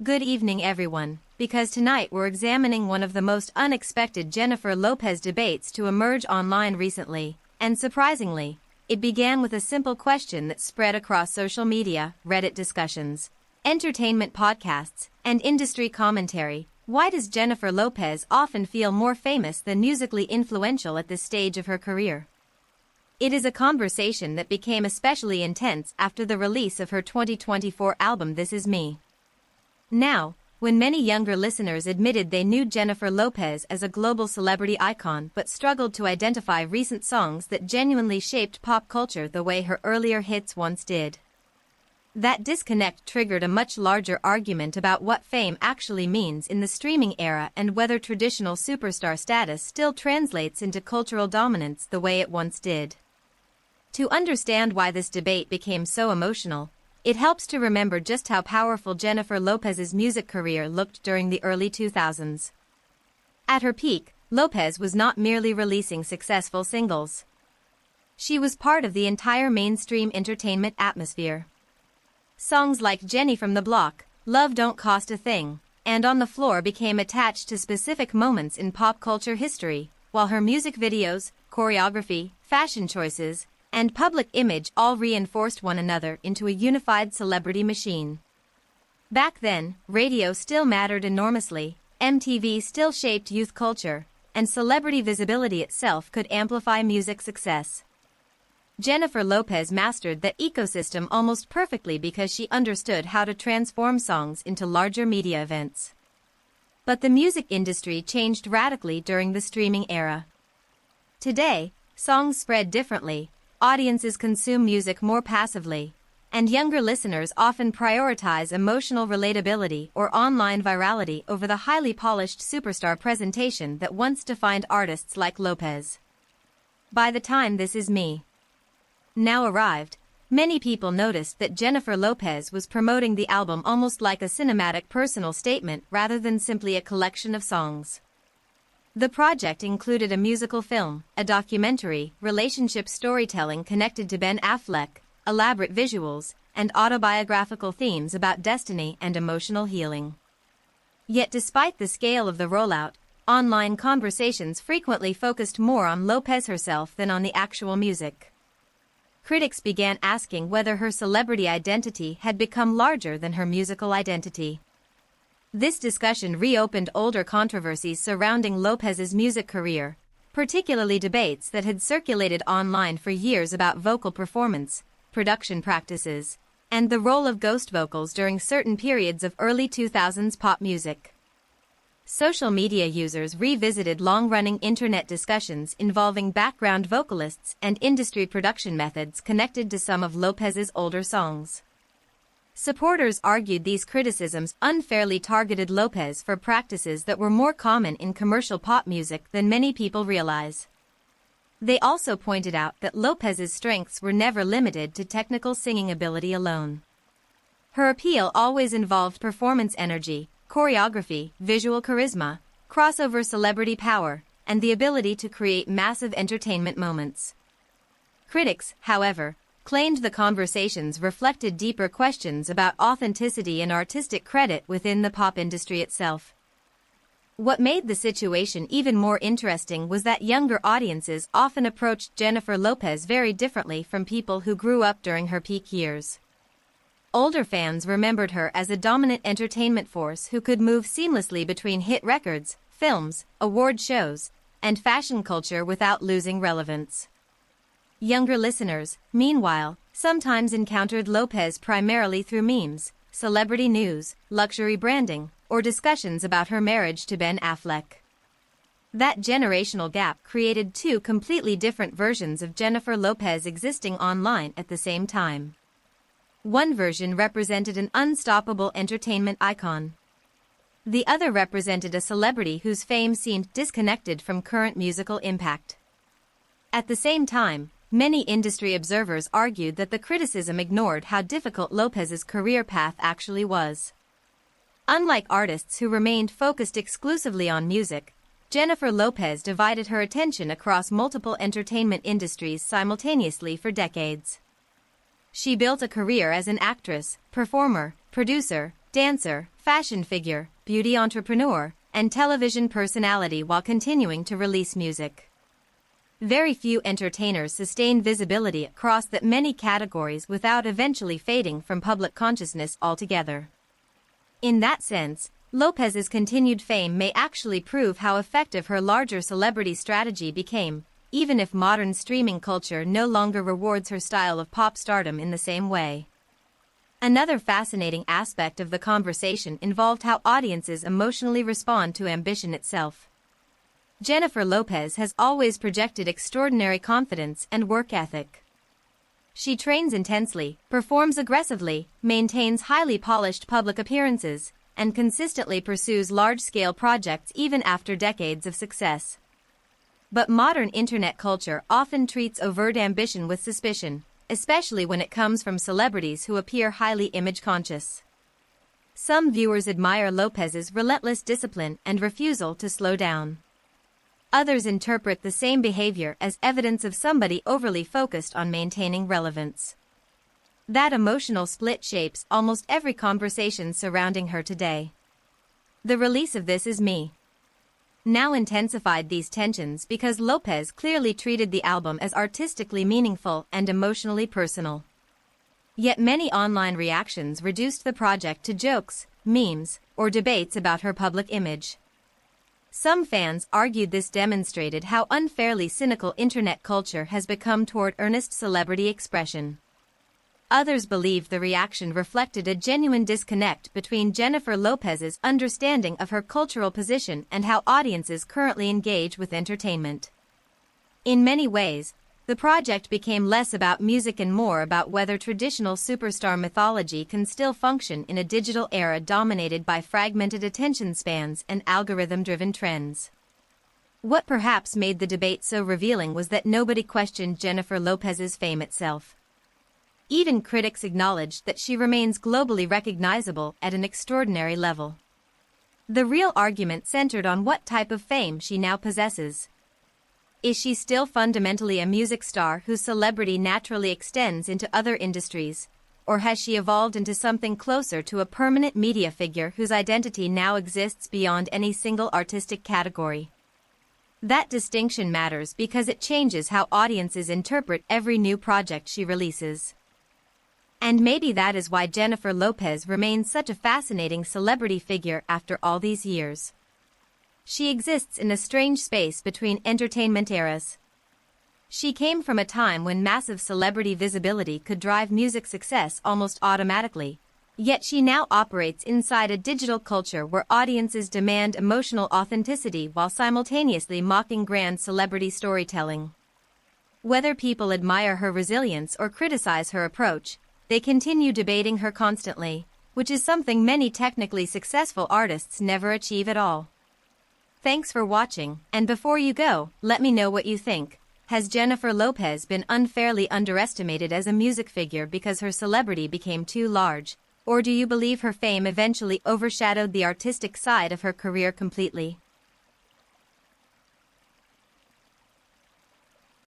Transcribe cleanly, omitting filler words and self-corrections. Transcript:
Good evening everyone, because tonight we're examining one of the most unexpected Jennifer Lopez debates to emerge online recently, and surprisingly, it began with a simple question that spread across social media, Reddit discussions, entertainment podcasts, and industry commentary. Why does Jennifer Lopez often feel more famous than musically influential at this stage of her career? It is a conversation that became especially intense after the release of her 2024 album This Is Me. Now, when many younger listeners admitted they knew Jennifer Lopez as a global celebrity icon but struggled to identify recent songs that genuinely shaped pop culture the way her earlier hits once did. That disconnect triggered a much larger argument about what fame actually means in the streaming era and whether traditional superstar status still translates into cultural dominance the way it once did. To understand why this debate became so emotional, it helps to remember just how powerful Jennifer Lopez's music career looked during the early 2000s. At her peak, Lopez was not merely releasing successful singles. She was part of the entire mainstream entertainment atmosphere. Songs like Jenny from the Block, Love Don't Cost a Thing, and On the Floor became attached to specific moments in pop culture history, while her music videos, choreography, fashion choices, and public image all reinforced one another into a unified celebrity machine. Back then, radio still mattered enormously, MTV still shaped youth culture, and celebrity visibility itself could amplify music success. Jennifer Lopez mastered that ecosystem almost perfectly because she understood how to transform songs into larger media events. But the music industry changed radically during the streaming era. Today, songs spread differently. Audiences consume music more passively, and younger listeners often prioritize emotional relatability or online virality over the highly polished superstar presentation that once defined artists like Lopez. By the time This Is Me now arrived, many people noticed that Jennifer Lopez was promoting the album almost like a cinematic personal statement rather than simply a collection of songs. The project included a musical film, a documentary, relationship storytelling connected to Ben Affleck, elaborate visuals, and autobiographical themes about destiny and emotional healing. Yet despite the scale of the rollout, online conversations frequently focused more on Lopez herself than on the actual music. Critics began asking whether her celebrity identity had become larger than her musical identity. This discussion reopened older controversies surrounding Lopez's music career, particularly debates that had circulated online for years about vocal performance, production practices, and the role of ghost vocals during certain periods of early 2000s pop music. Social media users revisited long-running internet discussions involving background vocalists and industry production methods connected to some of Lopez's older songs. Supporters argued these criticisms unfairly targeted Lopez for practices that were more common in commercial pop music than many people realize. They also pointed out that Lopez's strengths were never limited to technical singing ability alone. Her appeal always involved performance energy, choreography, visual charisma, crossover celebrity power, and the ability to create massive entertainment moments. Critics, however, claimed the conversations reflected deeper questions about authenticity and artistic credit within the pop industry itself. What made the situation even more interesting was that younger audiences often approached Jennifer Lopez very differently from people who grew up during her peak years. Older fans remembered her as a dominant entertainment force who could move seamlessly between hit records, films, award shows, and fashion culture without losing relevance. Younger listeners, meanwhile, sometimes encountered Lopez primarily through memes, celebrity news, luxury branding, or discussions about her marriage to Ben Affleck. That generational gap created two completely different versions of Jennifer Lopez existing online at the same time. One version represented an unstoppable entertainment icon. The other represented a celebrity whose fame seemed disconnected from current musical impact. At the same time, many industry observers argued that the criticism ignored how difficult Lopez's career path actually was. Unlike artists who remained focused exclusively on music, Jennifer Lopez divided her attention across multiple entertainment industries simultaneously for decades. She built a career as an actress, performer, producer, dancer, fashion figure, beauty entrepreneur, and television personality while continuing to release music. Very few entertainers sustain visibility across that many categories without eventually fading from public consciousness altogether. In that sense, Lopez's continued fame may actually prove how effective her larger celebrity strategy became, even if modern streaming culture no longer rewards her style of pop stardom in the same way. Another fascinating aspect of the conversation involved how audiences emotionally respond to ambition itself. Jennifer Lopez has always projected extraordinary confidence and work ethic. She trains intensely, performs aggressively, maintains highly polished public appearances, and consistently pursues large-scale projects even after decades of success. But modern internet culture often treats overt ambition with suspicion, especially when it comes from celebrities who appear highly image-conscious. Some viewers admire Lopez's relentless discipline and refusal to slow down. Others interpret the same behavior as evidence of somebody overly focused on maintaining relevance. That emotional split shapes almost every conversation surrounding her today. The release of This Is Me now intensified these tensions because Lopez clearly treated the album as artistically meaningful and emotionally personal. Yet many online reactions reduced the project to jokes, memes, or debates about her public image. Some fans argued this demonstrated how unfairly cynical internet culture has become toward earnest celebrity expression. Others believed the reaction reflected a genuine disconnect between Jennifer Lopez's understanding of her cultural position and how audiences currently engage with entertainment. In many ways, the project became less about music and more about whether traditional superstar mythology can still function in a digital era dominated by fragmented attention spans and algorithm-driven trends. What perhaps made the debate so revealing was that nobody questioned Jennifer Lopez's fame itself. Even critics acknowledged that she remains globally recognizable at an extraordinary level. The real argument centered on what type of fame she now possesses. Is she still fundamentally a music star whose celebrity naturally extends into other industries, or has she evolved into something closer to a permanent media figure whose identity now exists beyond any single artistic category? That distinction matters because it changes how audiences interpret every new project she releases. And maybe that is why Jennifer Lopez remains such a fascinating celebrity figure after all these years. She exists in a strange space between entertainment eras. She came from a time when massive celebrity visibility could drive music success almost automatically, yet she now operates inside a digital culture where audiences demand emotional authenticity while simultaneously mocking grand celebrity storytelling. Whether people admire her resilience or criticize her approach, they continue debating her constantly, which is something many technically successful artists never achieve at all. Thanks for watching, and before you go, let me know what you think. Has Jennifer Lopez been unfairly underestimated as a music figure because her celebrity became too large, or do you believe her fame eventually overshadowed the artistic side of her career completely?